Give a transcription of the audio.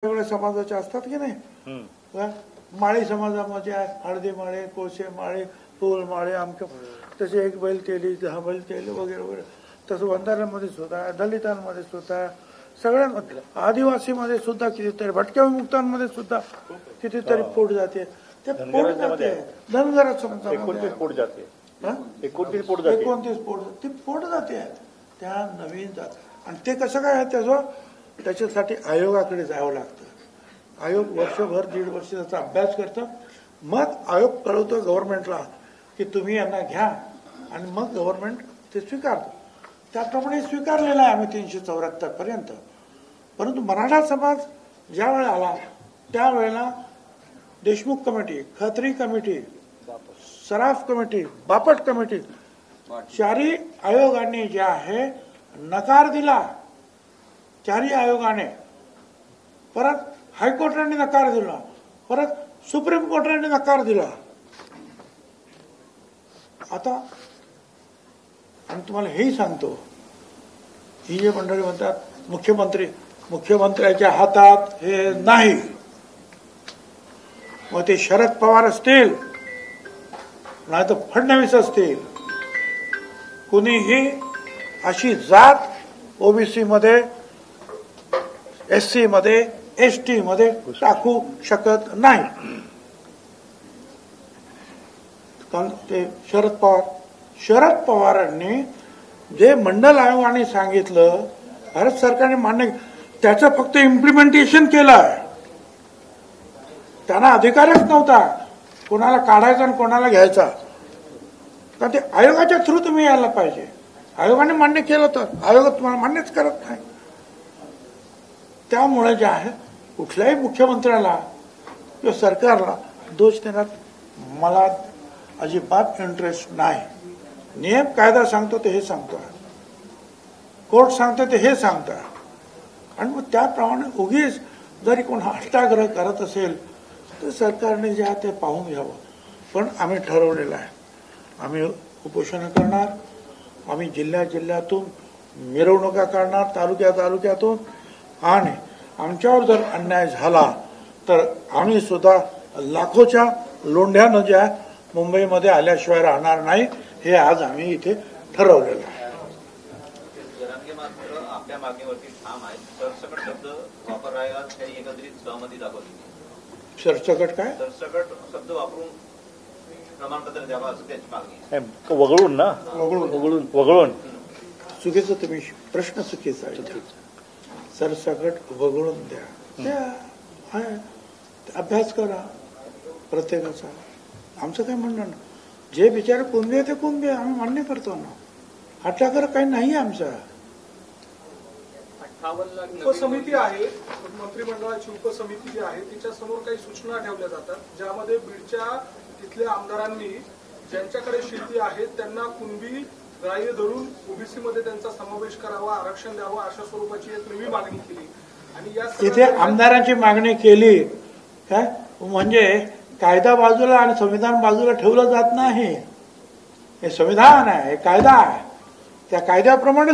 वेगवेगळ्या समाजाचे असतात की नाही. माळी समाजामध्ये आहे हळदी माळे, कोळसे माळे, फुल माळे, आमक तसे एक बैल तेली, 10 बैल तेली वगैरे वगैरे. तसं बंधाऱ्यांमध्ये सुद्धा आहे, दलितांमध्ये सुद्धा आहे, सगळ्यांमध्ये, आदिवासीमध्ये सुद्धा कितीतरी, भटक्या विमुक्तांमध्ये सुद्धा कितीतरी पोट जाते. ते पोट जाते धनगरात समाजामध्ये पोट जाते, 29 पोट ती पोट जाते त्या नवीन जात. आणि ते कसं काय आहे त्याच्यासाठी आयोगाकडे जावं लागतं. आयोग वर्षभर 1.5 वर्ष त्याचा अभ्यास करतं, मग आयोग कळवतो गव्हर्नमेंटला की तुम्ही यांना घ्या, आणि मग गव्हर्नमेंट ते स्वीकारतं. त्याप्रमाणे स्वीकारलेलं आहे आम्ही 374 पर्यंत. परंतु मराठा समाज ज्या वेळेला आला त्यावेळेला देशमुख कमिटी, खत्री कमिटी, सराफ कमिटी, बापट कमिटी, चारही आयोगाने जे आहे नकार दिला. चारही आयोगाने, परत हायकोर्टाने नकार दिला, परत सुप्रीम कोर्टाने नकार दिला. आता आणि तुम्हाला हेही सांगतो, ही जे मंडळी म्हणतात मुख्यमंत्र्याच्या हातात हे नाही, मग ते शरद पवार असतील नाही तर फडणवीस असतील, कुणीही अशी जात ओबीसी मध्ये, एससी मध्ये, एसटी मध्ये टाकू शकत नाही. कारण ते शरद पवारांनी जे मंडल आयोगाने सांगितलं, भारत सरकारने मान्य, त्याचं फक्त इम्प्लिमेंटेशन केलं. त्यांना अधिकारच नव्हता कोणाला काढायचा आणि कोणाला घ्यायचा. तर ते आयोगाच्या थ्रू तुम्ही यायला पाहिजे. आयोगाने मान्य केलं तर आयोग तुम्हाला मान्यच करत नाही. त्यामुळे जे आहे कुठल्याही मुख्यमंत्र्याला किंवा सरकारला दोष देण्यात मला अजिबात इंटरेस्ट नाही. नियम कायदा सांगतो ते हे सांगतो, कोर्ट सांगतो ते हे सांगतो, आणि मग त्याप्रमाणे उगीच जरी कोण हट्टाग्रह करत असेल तर सरकारने जे आहे ते पाहून घ्यावं. पण आम्ही ठरवलेलं आहे, आम्ही उपोषण करणार, आम्ही जिल्ह्यातून मिरवणुका काढणार, तालुक्यातून, आणि आमच्यावर जर अन्याय झाला तर आम्ही सुद्धा लाखोच्या लोंढ्यानं ज्या मुंबईमध्ये आल्याशिवाय राहणार नाही, हे आज आम्ही इथे ठरवलेलं आहे. आपल्या मागणीवरती ठाम आहे. सरसकट शब्द वापरायला काही एकत्रित सहमती दाखवली. सरसकट काय? सरसकट शब्द वापरून प्रमाणपत्र द्यावं असं त्याची मागणी. वगळून ना, वगळून चुकीचं, तुम्ही प्रश्न चुकीचा आहे. सरसकट वगळून द्या, अभ्यास करा प्रत्येकाचा. आमचं काय म्हणणं ना, जे बिचारे कुणबी आहे ते कुणबी आहे, आम्ही मान्य करतो ना. हट्टाग्रह काही नाही आमचा. उपसमिती आहे, मंत्रिमंडळाची उपसमिती जी आहे तिच्यासमोर काही सूचना ठेवल्या जातात, ज्यामध्ये बीडच्या तिथल्या आमदारांनी ज्यांच्याकडे शेती आहे त्यांना कुणबी ग्राह्य धरून ओबीसी मध्ये त्यांचा समावेश करावा, आरक्षण द्यावं, अशा स्वरूपाची एक नवी मागणी केली. आणि या इथे आमदारांची मागणी केली काय म्हणजे कायदा बाजूला आणि संविधान बाजूला ठेवलं जात नाही. हे संविधान आहे, हे कायदा आहे, त्या कायद्याप्रमाणे